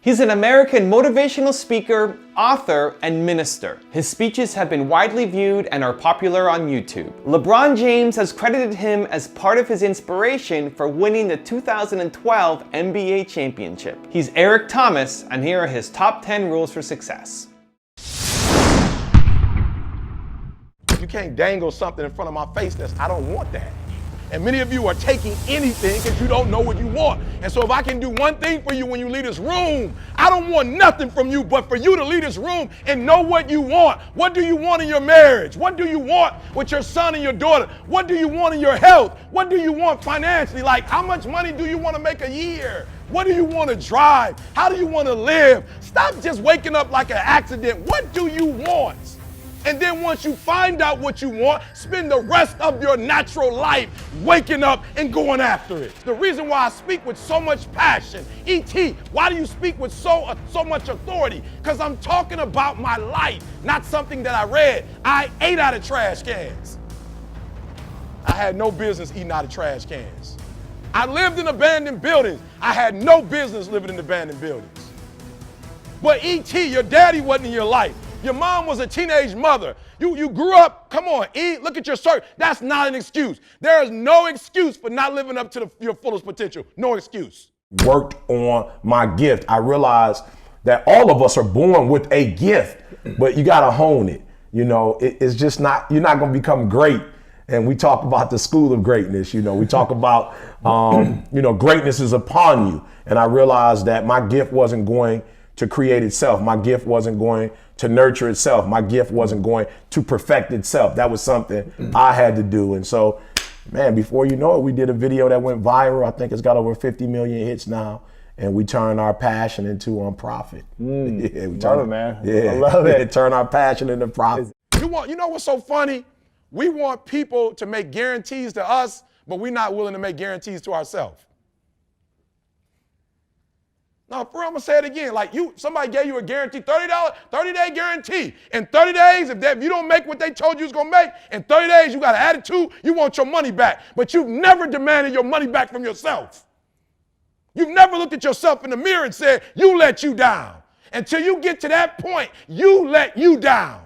He's an American motivational speaker, author, and minister. His speeches have been widely viewed and are popular on YouTube. LeBron James has credited him as part of his inspiration for winning the 2012 NBA championship. He's Eric Thomas, and here are his top 10 rules for success. You can't dangle something in front of my face I don't want that. And many of you are taking anything because you don't know what you want. And so if I can do one thing for you when you leave this room, I don't want nothing from you but for you to leave this room and know what you want. What do you want in your marriage? What do you want with your son and your daughter? What do you want in your health? What do you want financially? Like, how much money do you want to make a year? What do you want to drive? How do you want to live? Stop just waking up like an accident. What do you want? And then once you find out what you want, spend the rest of your natural life waking up and going after it. The reason why I speak with so much passion, E.T., why do you speak with so much authority? Because I'm talking about my life, not something that I read. I ate out of trash cans. I had no business eating out of trash cans. I lived in abandoned buildings. I had no business living in abandoned buildings. But E.T., your daddy wasn't in your life. Your mom was a teenage mother. You grew up, come on, E, look at your shirt. That's not an excuse. There is no excuse for not living up to your fullest potential. No excuse. Worked on my gift. I realized that all of us are born with a gift, but you gotta hone it. You know, it's just not, you're not gonna become great. And we talk about the school of greatness, you know, we talk about, you know, greatness is upon you. And I realized that my gift wasn't going to create itself. My gift wasn't going to nurture itself. My gift wasn't going to perfect itself. That was something I had to do. And so, man, before you know it, we did a video that went viral. I think it's got over 50 million hits now. And we turned our passion into profit. Yeah, love it, man. Yeah, I love it. Turn our passion into profit. You know what's so funny? We want people to make guarantees to us, but we're not willing to make guarantees to ourselves. No, for real, I'm gonna say it again. Like somebody gave you a guarantee, $30, 30-day guarantee. In 30 days, if you don't make what they told you was gonna make, in 30 days you got an attitude, you want your money back. But you've never demanded your money back from yourself. You've never looked at yourself in the mirror and said, you let you down. Until you get to that point, you let you down.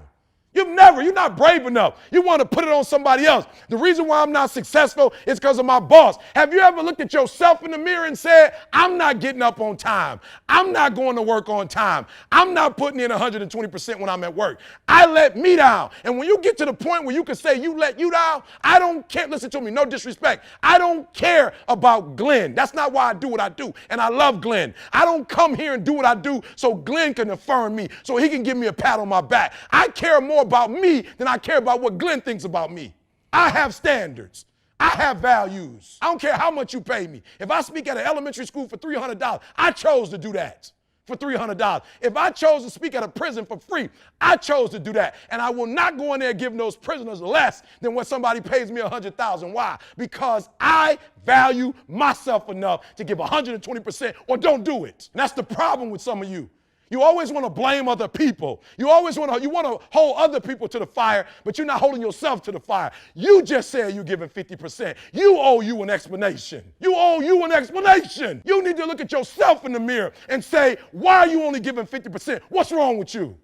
You're not brave enough. You want to put it on somebody else. The reason why I'm not successful is because of my boss. Have you ever looked at yourself in the mirror and said, I'm not getting up on time. I'm not going to work on time. I'm not putting in 120% when I'm at work. I let me down. And when you get to the point where you can say you let you down, I don't care. Listen to me, no disrespect. I don't care about Glenn. That's not why I do what I do. And I love Glenn. I don't come here and do what I do so Glenn can affirm me, so he can give me a pat on my back. I care more about me than I care about what Glenn thinks about me. I have standards. I have values. I don't care how much you pay me. If I speak at an elementary school for $300, I chose to do that for $300. If I chose to speak at a prison for free, I chose to do that. And I will not go in there giving those prisoners less than what somebody pays me $100,000. Why? Because I value myself enough to give 120% or don't do it. And that's the problem with some of you. You always want to blame other people. You want to hold other people to the fire, but you're not holding yourself to the fire. You just said you're giving 50%. You owe you an explanation. You owe you an explanation. You need to look at yourself in the mirror and say, why are you only giving 50%? What's wrong with you?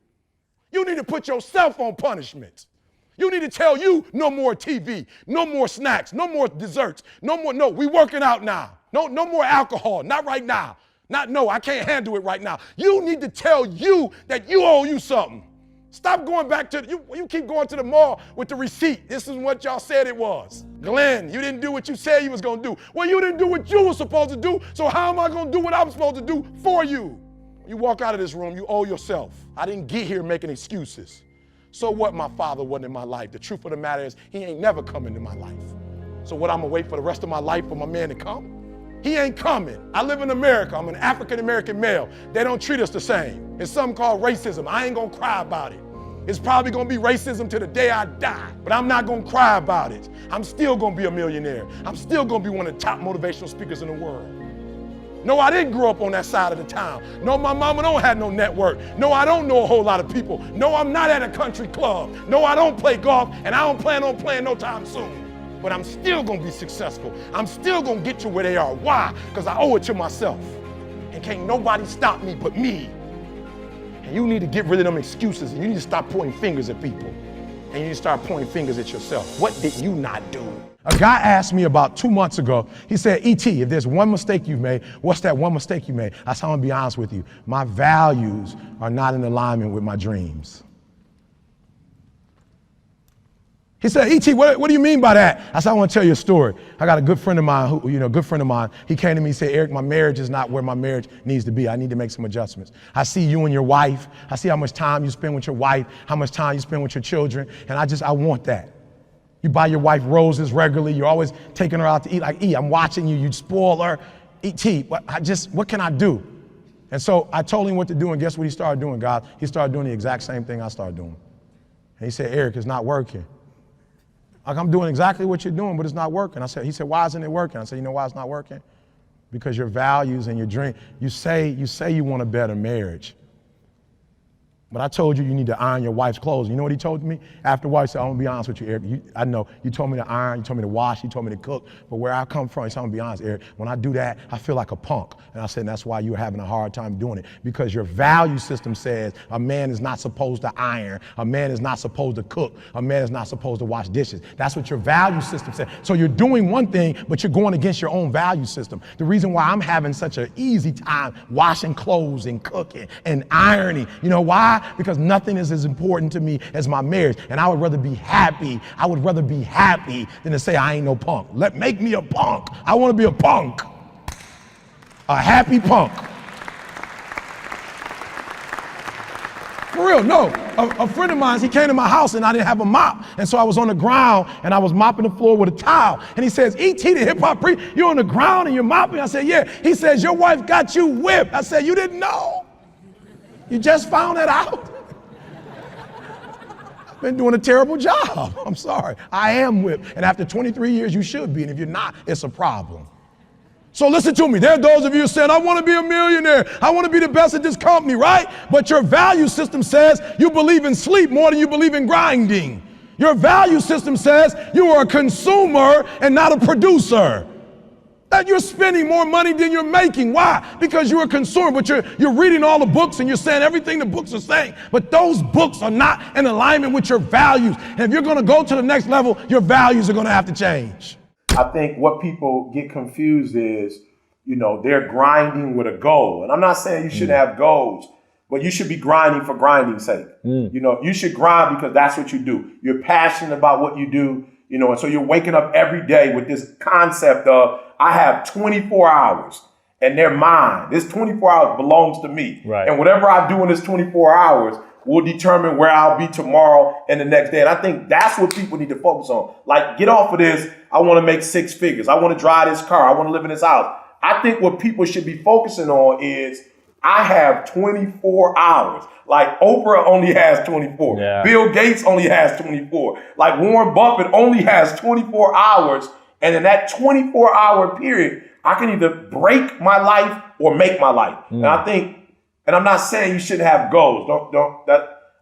You need to put yourself on punishment. You need to tell you no more TV, no more snacks, no more desserts, no, we working out now. No more alcohol, not right now. No, I can't handle it right now. You need to tell you that you owe you something. Stop going back to, you keep going to the mall with the receipt. This is what y'all said it was. Glenn, you didn't do what you said you was gonna do. Well, you didn't do what you were supposed to do, so how am I gonna do what I'm supposed to do for you? You walk out of this room, you owe yourself. I didn't get here making excuses. So what, my father wasn't in my life? The truth of the matter is, he ain't never come into my life. So what, I'm gonna wait for the rest of my life for my man to come? He ain't coming. I live in America. I'm an African-American male. They don't treat us the same. It's something called racism. I ain't gonna cry about it. It's probably gonna be racism to the day I die, but I'm not gonna cry about it. I'm still gonna be a millionaire. I'm still gonna be one of the top motivational speakers in the world. No, I didn't grow up on that side of the town. No, my mama don't have no network. No, I don't know a whole lot of people. No, I'm not at a country club. No, I don't play golf, and I don't plan on playing no time soon. But I'm still gonna be successful. I'm still gonna get to where they are. Why? Because I owe it to myself. and can't nobody stop me but me. And you need to get rid of them excuses, and you need to stop pointing fingers at people. And you need to start pointing fingers at yourself. What did you not do? A guy asked me about 2 months ago, he said, E.T., if there's one mistake you've made, what's that one mistake you made? I said, I'm gonna be honest with you. My values are not in alignment with my dreams. He said, E.T., what do you mean by that? I said, I want to tell you a story. I got a good friend of mine he came to me and said, Eric, my marriage is not where my marriage needs to be. I need to make some adjustments. I see you and your wife. I see how much time you spend with your wife, how much time you spend with your children, and I want that. You buy your wife roses regularly. You're always taking her out to eat. Like, I'm watching you. You spoil her. E.T., what can I do? And so I told him what to do, and guess what he started doing, God? He started doing the exact same thing I started doing. And he said, Eric, it's not working. Like, I'm doing exactly what you're doing, but it's not working. He said, why isn't it working? I said, you know why it's not working? Because your values and your dream, you say you want a better marriage. But I told you need to iron your wife's clothes. You know what he told me? After a while, he said, I'm gonna be honest with you, Eric. I know you told me to iron, you told me to wash, you told me to cook, but where I come from, he said, I'm gonna be honest, Eric, when I do that, I feel like a punk. And I said, and that's why you're having a hard time doing it, because your value system says a man is not supposed to iron, a man is not supposed to cook, a man is not supposed to wash dishes. That's what your value system says. So you're doing one thing, but you're going against your own value system. The reason why I'm having such an easy time washing clothes and cooking and ironing, you know why? Because nothing is as important to me as my marriage. And I would rather be happy. I would rather be happy than to say I ain't no punk. Make me a punk. I want to be a punk. A happy punk. For real, no. A friend of mine, he came to my house and I didn't have a mop. And so I was on the ground and I was mopping the floor with a towel. And he says, E.T., the hip hop priest, you're on the ground and you're mopping? I said, yeah. He says, your wife got you whipped. I said, you didn't know? You just found that out? Been doing a terrible job. I'm sorry. I am whipped. And after 23 years, you should be. And if you're not, it's a problem. So listen to me. There are those of you saying, I want to be a millionaire. I want to be the best at this company, right? But your value system says you believe in sleep more than you believe in grinding. Your value system says you are a consumer and not a producer. That you're spending more money than you're making. Why? Because you're a consumer, but you're reading all the books and you're saying everything the books are saying, but those books are not in alignment with your values. And if you're going to go to the next level, your values are going to have to change. I think what people get confused is, they're grinding with a goal. And I'm not saying you shouldn't have goals, but you should be grinding for grinding's sake. You should grind because that's what you do. You're passionate about what you do, and so you're waking up every day with this concept of, I have 24 hours and they're mine. This 24 hours belongs to me. Right. And whatever I do in this 24 hours will determine where I'll be tomorrow and the next day. And I think that's what people need to focus on. Like, get off of this. I want to make 6 figures. I want to drive this car. I want to live in this house. I think what people should be focusing on is, I have 24 hours. Like, Oprah only has 24. Yeah. Bill Gates only has 24. Like, Warren Buffett only has 24 hours. And in that 24-hour period, I can either break my life or make my life. And I think, and I'm not saying you shouldn't have goals.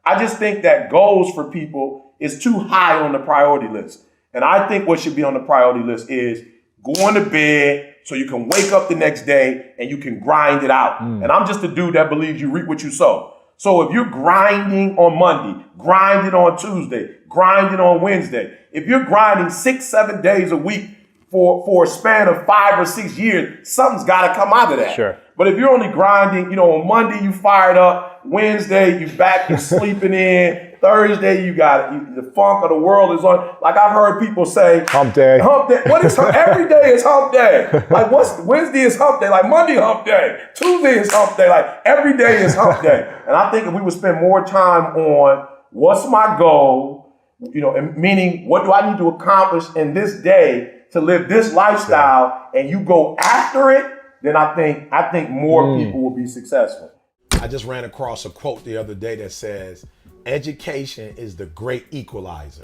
I just think that goals for people is too high on the priority list. And I think what should be on the priority list is going to bed so you can wake up the next day and you can grind it out. And I'm just a dude that believes you reap what you sow. So if you're grinding on Monday, grinding on Tuesday, grinding on Wednesday, if you're grinding 6-7 days a week for a span of 5 or 6 years, something's got to come out of that. Sure. But if you're only grinding, on Monday you fired up, Wednesday you back to sleeping in, Thursday you got the funk of the world is on. Like, I've heard people say, hump day. Hump day. What is every day is hump day. Like, Wednesday is hump day. Like, Monday hump day. Tuesday is hump day. Like, every day is hump day. And I think if we would spend more time on what's my goal, and meaning what do I need to accomplish in this day to live this lifestyle, and you go after it, then I think more people will be successful. I just ran across a quote the other day that says, education is the great equalizer.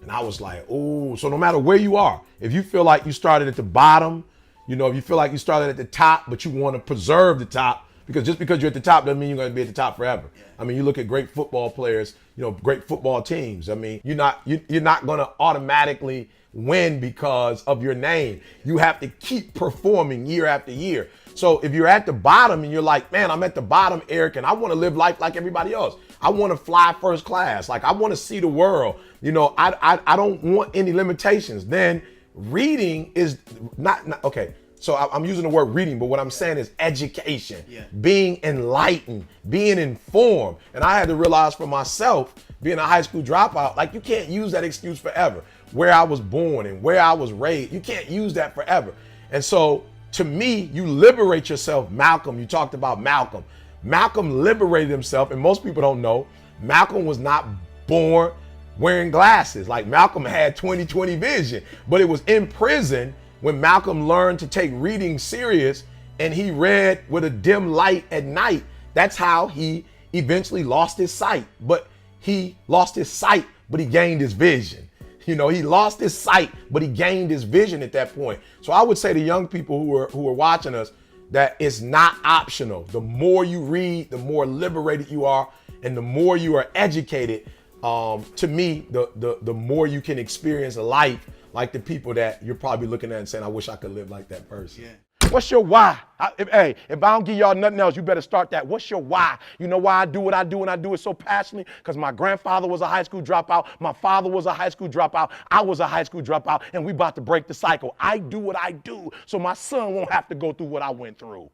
And I was like, oh, so no matter where you are, if you feel like you started at the bottom, if you feel like you started at the top, but you want to preserve the top, because just because you're at the top doesn't mean you're going to be at the top forever. I mean, you look at great football players, great football teams. I mean, you're not going to automatically win because of your name. You have to keep performing year after year. So if you're at the bottom and you're like, man, I'm at the bottom, Eric, and I want to live life like everybody else. I want to fly first class. Like I want to see the world. You know, I don't want any limitations. Then reading is not okay. So I'm using the word reading, but what I'm saying is education, being enlightened, being informed. And I had to realize for myself, being a high school dropout, like you can't use that excuse forever. Where I was born and where I was raised, you can't use that forever. And so to me, you liberate yourself. Malcolm, you talked about Malcolm. Malcolm liberated himself, and most people don't know, Malcolm was not born wearing glasses. Like Malcolm had 20/20 vision, but it was in prison when Malcolm learned to take reading serious and he read with a dim light at night. That's how he eventually lost his sight. But he lost his sight, but he gained his vision. You know, he lost his sight, but he gained his vision at that point. So I would say to young people who are watching us that it's not optional. The more you read, the more liberated you are, and the more you are educated. To me, the more you can experience a life like the people that you're probably looking at and saying, I wish I could live like that person. Yeah. What's your why? If I don't give y'all nothing else, you better start that. What's your why? You know why I do what I do and I do it so passionately? Because my grandfather was a high school dropout. My father was a high school dropout. I was a high school dropout, and we about to break the cycle. I do what I do so my son won't have to go through what I went through.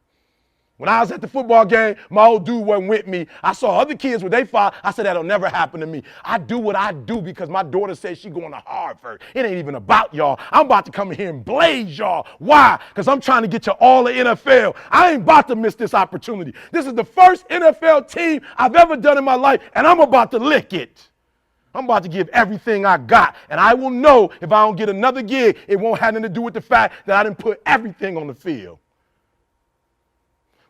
When I was at the football game, my old dude wasn't with me. I saw other kids with their father. I said, that'll never happen to me. I do what I do because my daughter says she's going to Harvard. It ain't even about y'all. I'm about to come in here and blaze y'all. Why? Because I'm trying to get you all the NFL. I ain't about to miss this opportunity. This is the first NFL team I've ever done in my life, and I'm about to lick it. I'm about to give everything I got, and I will know if I don't get another gig, it won't have nothing to do with the fact that I didn't put everything on the field.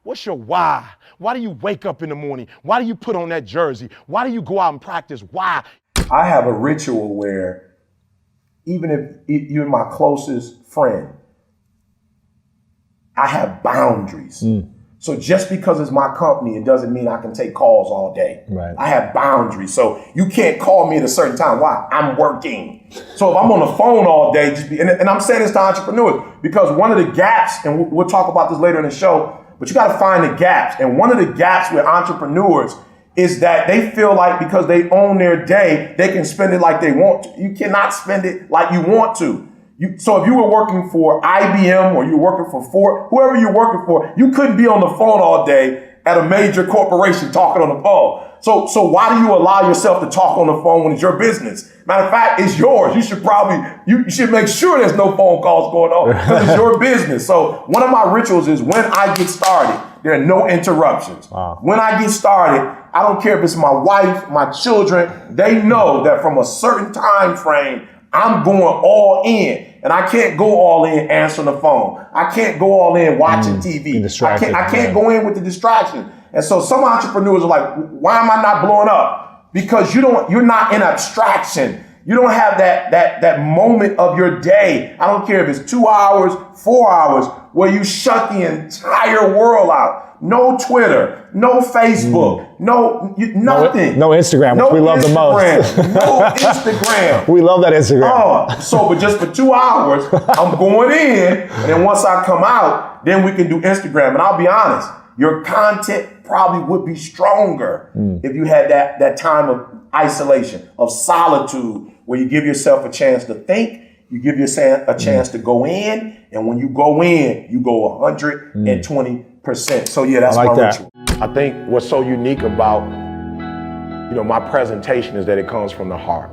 What's your why? Why do you wake up in the morning? Why do you put on that jersey? Why do you go out and practice? Why? I have a ritual where even if you're my closest friend, I have boundaries. So just because it's my company, it doesn't mean I can take calls all day. Right. I have boundaries. So you can't call me at a certain time. Why? I'm working. So if I'm on the phone all day, and I'm saying this to entrepreneurs, because one of the gaps, and we'll talk about this later in the show, but you got to find the gaps. And one of the gaps with entrepreneurs is that they feel like because they own their day, they can spend it like they want to. You cannot spend it like you want to. So if you were working for IBM or you were working for Ford, whoever you're working for, you couldn't be on the phone all day at a major corporation talking on the phone. So why do you allow yourself to talk on the phone when it's your business? Matter of fact, it's yours. You should make sure there's no phone calls going on because it's your business. So one of my rituals is when I get started, there are no interruptions. Wow. When I get started, I don't care if it's my wife, my children, they know that from a certain time frame, I'm going all in. And I can't go all in answering the phone. I can't go all in watching TV. I can't go in with the distraction. And so some entrepreneurs are like, why am I not blowing up? Because you're not in abstraction. You don't have that moment of your day. I don't care if it's 2 hours, 4 hours, where you shut the entire world out. No Twitter, no Facebook, nothing. No Instagram, which we love the most. No Instagram. We love that Instagram. But just for 2 hours, I'm going in, and then once I come out, then we can do Instagram. And I'll be honest, your content probably would be stronger if you had that time of isolation, of solitude, where you give yourself a chance to think, you give yourself a chance to go in, and when you go in, you go 120%. So yeah, that's my ritual. I think what's so unique about, my presentation is that it comes from the heart.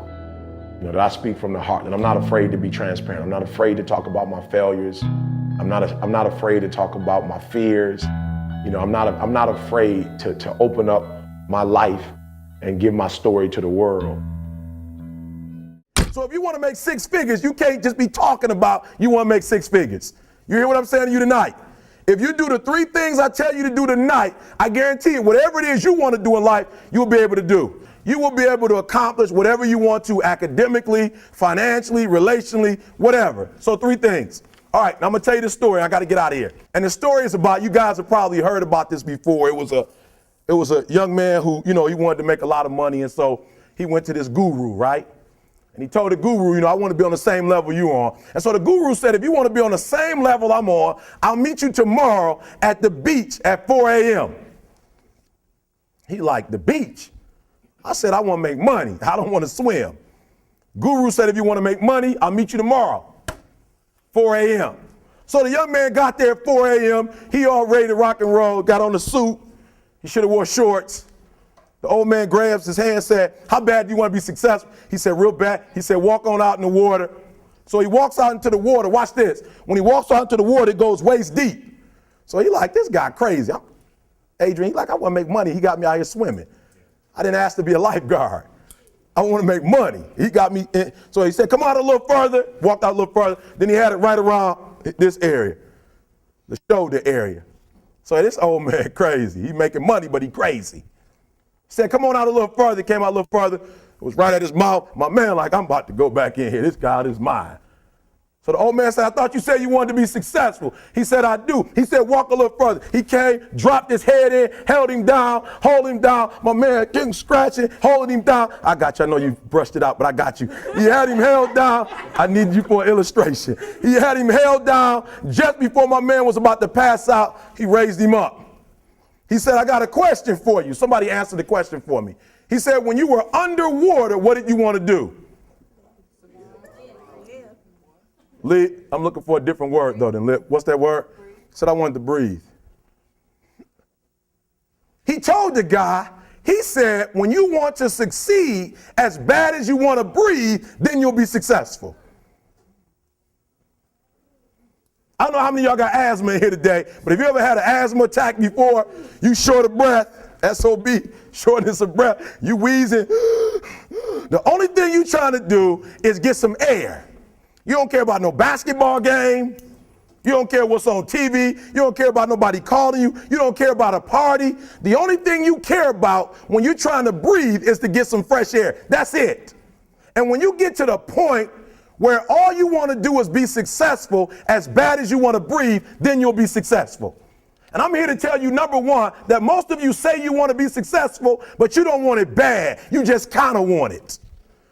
That I speak from the heart, and I'm not afraid to be transparent. I'm not afraid to talk about my failures. I'm not afraid to talk about my fears. I'm not afraid to open up my life and give my story to the world. So if you want to make 6 figures, you can't just be talking about you want to make 6 figures. You hear what I'm saying to you tonight? If you do the 3 things I tell you to do tonight, I guarantee you, whatever it is you want to do in life, you'll be able to do. You will be able to accomplish whatever you want to academically, financially, relationally, whatever. So 3 things. All right, now I'm going to tell you the story. I got to get out of here. And the story is about, you guys have probably heard about this before. It was a young man who, he wanted to make a lot of money. And so he went to this guru, right? And he told the guru, I want to be on the same level you on. And so the guru said, if you want to be on the same level I'm on, I'll meet you tomorrow at the beach at 4 a.m. He liked the beach. I said, I want to make money. I don't want to swim. Guru said, if you want to make money, I'll meet you tomorrow, 4 a.m. So the young man got there at 4 a.m. He all ready to rock and roll, got on the suit. He should have wore shorts. The old man grabs his hand and said, how bad do you want to be successful? He said, real bad. He said, walk on out in the water. So he walks out into the water. Watch this. When he walks out into the water, it goes waist deep. So he like, this guy crazy. Adrian, he like, I want to make money. He got me out here swimming. I didn't ask to be a lifeguard. I want to make money. He got me in. So he said, come out a little further. Walked out a little further. Then he had it right around this area, the shoulder area. So this old man crazy. He making money, but he crazy. Said, come on out a little further. Came out a little further. It was right at his mouth. My man like, I'm about to go back in here. This God is mine. So the old man said, I thought you said you wanted to be successful. He said, I do. He said, walk a little further. He came, dropped his head in, held him down, hold him down. My man getting scratching, holding him down. I got you. I know you brushed it out, but I got you. He had him held down. I need you for an illustration. He had him held down. Just before my man was about to pass out, he raised him up. He said, I got a question for you. Somebody answered the question for me. He said, when you were underwater, what did you want to do? Live. I'm looking for a different word, though, than live. What's that word? He said, I wanted to breathe. He told the guy, he said, when you want to succeed as bad as you want to breathe, then you'll be successful. I don't know how many of y'all got asthma in here today, but if you ever had an asthma attack before, you short of breath, SOB, shortness of breath, you wheezing. The only thing you trying to do is get some air. You don't care about no basketball game. You don't care what's on TV. You don't care about nobody calling you. You don't care about a party. The only thing you care about when you're trying to breathe is to get some fresh air. That's it. And when you get to the point where all you want to do is be successful as bad as you want to breathe, then you'll be successful. And I'm here to tell you, number one, that most of you say you want to be successful, but you don't want it bad. You just kind of want it.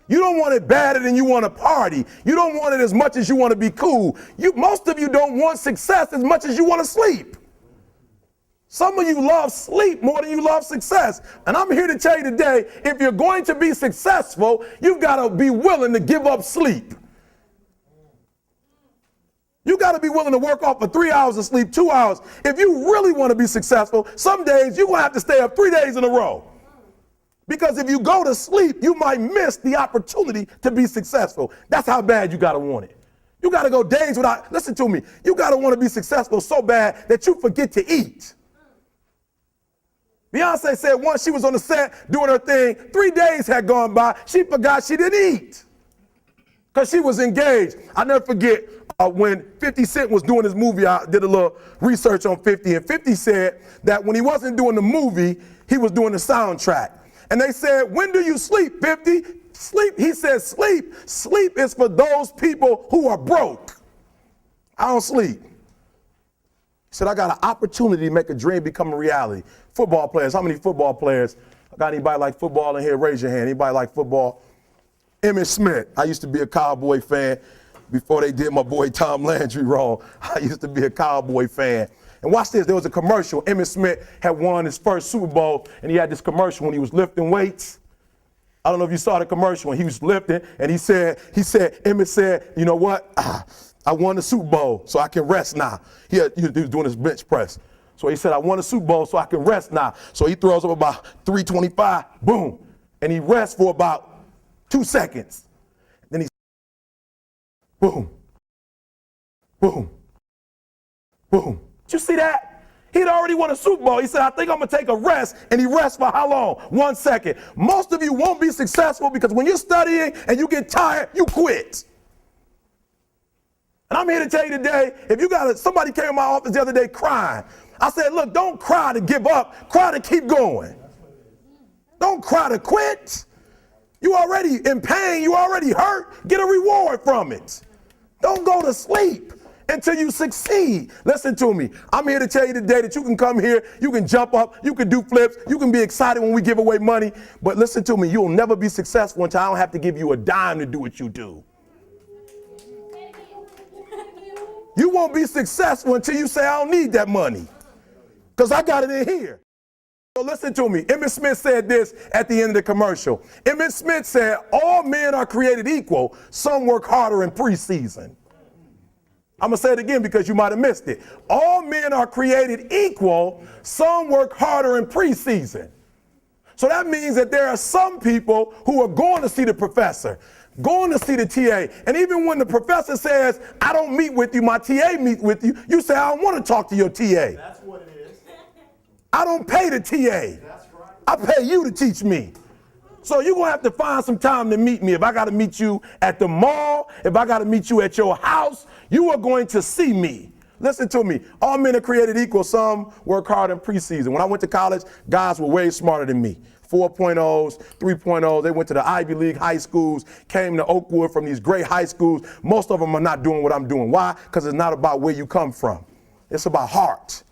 You don't want it badder than you want to party. You don't want it as much as you want to be cool. Most of you don't want success as much as you want to sleep. Some of you love sleep more than you love success. And I'm here to tell you today, if you're going to be successful, you've got to be willing to give up sleep. You got to be willing to work off for 3 hours of sleep, 2 hours. If you really want to be successful, some days you're going to have to stay up 3 days in a row. Because if you go to sleep, you might miss the opportunity to be successful. That's how bad you got to want it. You got to go days without, listen to me, you got to want to be successful so bad that you forget to eat. Beyonce said once she was on the set doing her thing, 3 days had gone by, she forgot she didn't eat because she was engaged. I'll never forget when 50 Cent was doing his movie, I did a little research on 50, and 50 said that when he wasn't doing the movie, he was doing the soundtrack. And they said, when do you sleep, 50? Sleep. He said, sleep. Sleep is for those people who are broke. I don't sleep. He said, I got an opportunity to make a dream become a reality. Football players, how many football players? I got anybody like football in here? Raise your hand. Anybody like football? Emmitt Smith. I used to be a Cowboy fan before they did my boy Tom Landry wrong. I used to be a Cowboy fan. And watch this, there was a commercial. Emmitt Smith had won his first Super Bowl, and he had this commercial when he was lifting weights. I don't know if you saw the commercial when he was lifting, and Emmitt said, you know what? I won the Super Bowl, so I can rest now. He was doing his bench press. So he said, I won the Super Bowl, so I can rest now. So he throws up about 325, boom, and he rests for about 2 seconds. Then he, boom, boom, boom. Did you see that? He'd already won a Super Bowl. He said, I think I'm going to take a rest. And he rests for how long? 1 second. Most of you won't be successful because when you're studying and you get tired, you quit. And I'm here to tell you today, if you got somebody came in my office the other day crying. I said, look, don't cry to give up. Cry to keep going. Don't cry to quit. You already in pain. You already hurt. Get a reward from it. Don't go to sleep. until you succeed. Listen to me. I'm here to tell you today that you can come here, you can jump up, you can do flips, you can be excited when we give away money. But listen to me, you'll never be successful until I don't have to give you a dime to do what you do. You won't be successful until you say, I don't need that money, because I got it in here. So listen to me. Emmitt Smith said this at the end of the commercial. Emmitt Smith said, all men are created equal. Some work harder in preseason. I'm going to say it again because you might have missed it. All men are created equal. Some work harder in preseason. So that means that there are some people who are going to see the professor, going to see the TA. And even when the professor says, I don't meet with you, my TA meet with you, you say, I don't want to talk to your TA. That's what it is. I don't pay the TA. That's right. I pay you to teach me. So you're going to have to find some time to meet me. If I got to meet you at the mall, if I got to meet you at your house, you are going to see me. Listen to me. All men are created equal. Some work hard in preseason. When I went to college, guys were way smarter than me. 4.0s, 3.0s. They went to the Ivy League high schools, came to Oakwood from these great high schools. Most of them are not doing what I'm doing. Why? Because it's not about where you come from. It's about heart.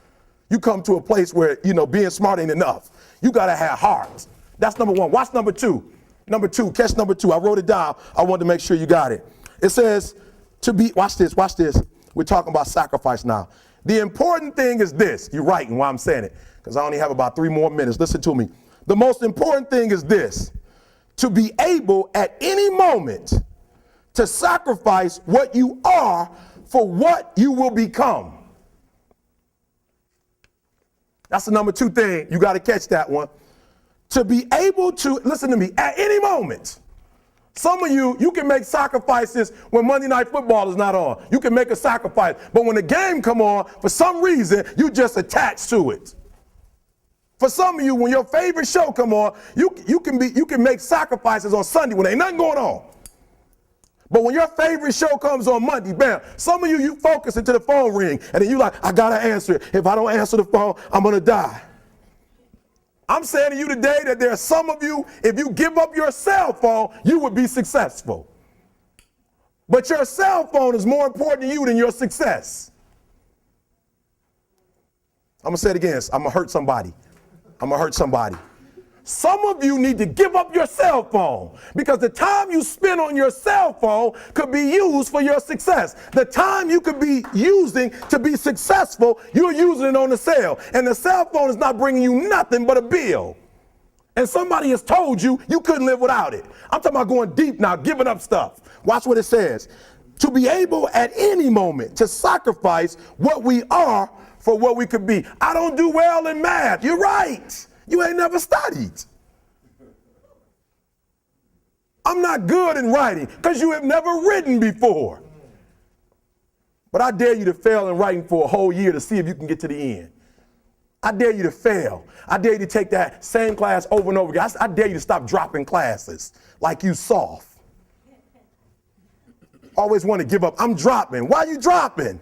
You come to a place where, being smart ain't enough. You got to have heart. That's number one. Watch number two. Number two, catch number two. I wrote it down. I wanted to make sure you got it. It says to be, watch this. We're talking about sacrifice now. The important thing is this. You're writing while I'm saying it, because I only have about 3 more minutes. Listen to me. The most important thing is this: to be able at any moment to sacrifice what you are for what you will become. That's the number 2 thing. You got to catch that one. To be able to, listen to me, at any moment. Some of you can make sacrifices when Monday Night Football is not on. You can make a sacrifice. But when the game come on, for some reason, you just attach to it. For some of you, when your favorite show come on, you can make sacrifices on Sunday when ain't nothing going on. But when your favorite show comes on Monday, bam, some of you focus until the phone ring, and then you like, I gotta answer it. If I don't answer the phone, I'm gonna die. I'm saying to you today that there are some of you, if you give up your cell phone, you would be successful. But your cell phone is more important to you than your success. I'm gonna say it again. I'm gonna hurt somebody. Some of you need to give up your cell phone, because the time you spend on your cell phone could be used for your success. The time you could be using to be successful, you're using it on the cell. And the cell phone is not bringing you nothing but a bill. And somebody has told you you couldn't live without it. I'm talking about going deep now, giving up stuff. Watch what it says. To be able at any moment to sacrifice what we are for what we could be. I don't do well in math. You're right. You ain't never studied. I'm not good in writing because you have never written before. But I dare you to fail in writing for a whole year to see if you can get to the end. I dare you to fail. I dare you to take that same class over and over again. I dare you to stop dropping classes like you soft. Always want to give up. I'm dropping. Why are you dropping?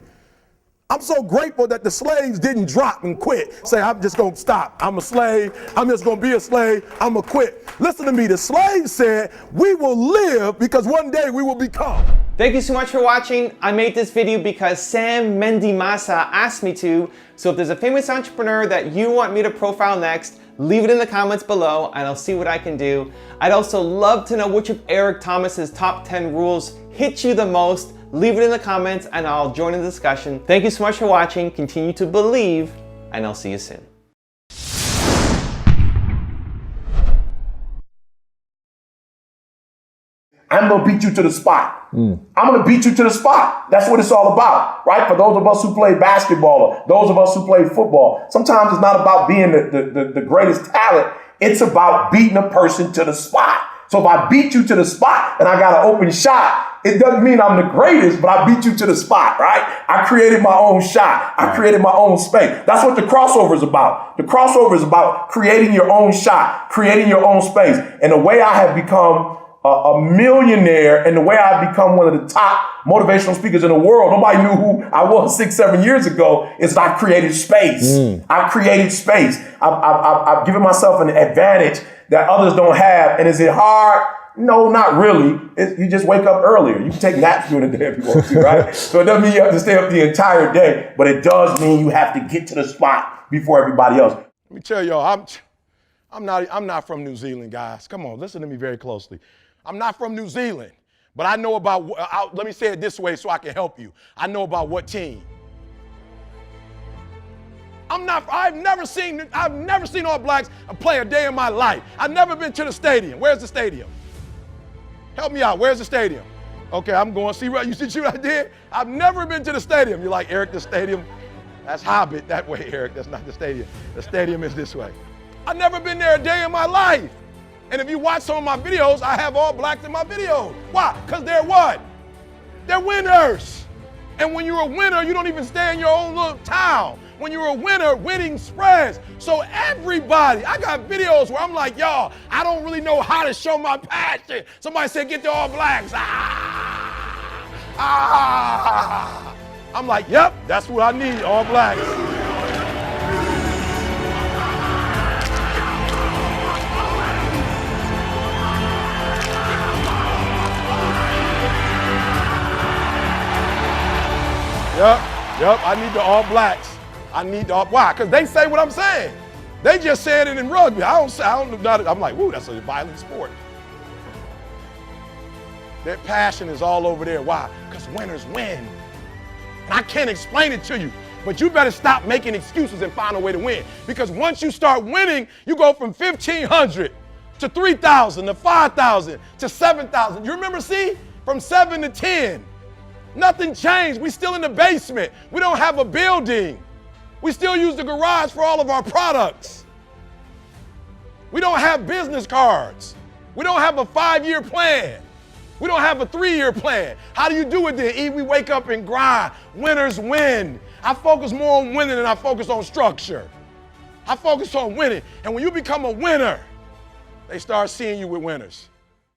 I'm so grateful that the slaves didn't drop and quit. Say, I'm just going to stop. I'm a slave. I'm just going to be a slave. I'm going to quit. Listen to me. The slaves said, we will live because one day we will become. Thank you so much for watching. I made this video because Sam Mendimasa asked me to. So if there's a famous entrepreneur that you want me to profile next, leave it in the comments below and I'll see what I can do. I'd also love to know which of Eric Thomas's top 10 rules hit you the most. Leave it in the comments and I'll join in the discussion. Thank you so much for watching. Continue to believe, and I'll see you soon. I'm going to beat you to the spot. I'm going to beat you to the spot. That's what it's all about, right? For those of us who play basketball, or those of us who play football, sometimes it's not about being the greatest talent. It's about beating a person to the spot. So if I beat you to the spot and I got an open shot, it doesn't mean I'm the greatest, but I beat you to the spot, right? I created my own shot. I created my own space. That's what the crossover is about. The crossover is about creating your own shot, creating your own space. And the way I have become a millionaire and the way I've become one of the top motivational speakers in the world, nobody knew who I was 6-7 years ago, is I created space. I created space. I've given myself an advantage that others don't have. And is it hard? No, not really. You just wake up earlier. You can take naps during the day if you want to, right? So it doesn't mean you have to stay up the entire day, but it does mean you have to get to the spot before everybody else. Let me tell y'all, I'm not from New Zealand, guys. Come on, listen to me very closely. I'm not from New Zealand, but I know about, let me say it this way so I can help you. I know about what team. I've never seen All Blacks play a day in my life. I've never been to the stadium. Where's the stadium? Help me out. Where's the stadium? Okay, I'm going. See what I did? I've never been to the stadium. You're like, Eric, the stadium, that's Hobbit that way, Eric. That's not the stadium. The stadium is this way. I've never been there a day in my life. And if you watch some of my videos, I have All Blacks in my videos. Why? Because they're what? They're winners. And when you're a winner, you don't even stay in your own little town. When you're a winner, winning spreads. So everybody, I got videos where I'm like, y'all, I don't really know how to show my passion. Somebody said, get the All Blacks. I'm like, yep, that's what I need, All Blacks. Yep, I need the All Blacks. I need the All, why? Because they say what I'm saying. They just said it in rugby. I don't know. I'm like, woo, that's a violent sport. Their passion is all over there. Why? Because winners win. And I can't explain it to you, but you better stop making excuses and find a way to win. Because once you start winning, you go from 1,500 to 3,000 to 5,000 to 7,000. You remember, see? From 7 to 10. Nothing changed. We're still in the basement. We don't have a building. We still use the garage for all of our products. We don't have business cards. We don't have a 5-year plan. We don't have a 3-year plan. How do you do it then? We wake up and grind. Winners win. I focus more on winning than I focus on structure. I focus on winning. And when you become a winner, they start seeing you with winners.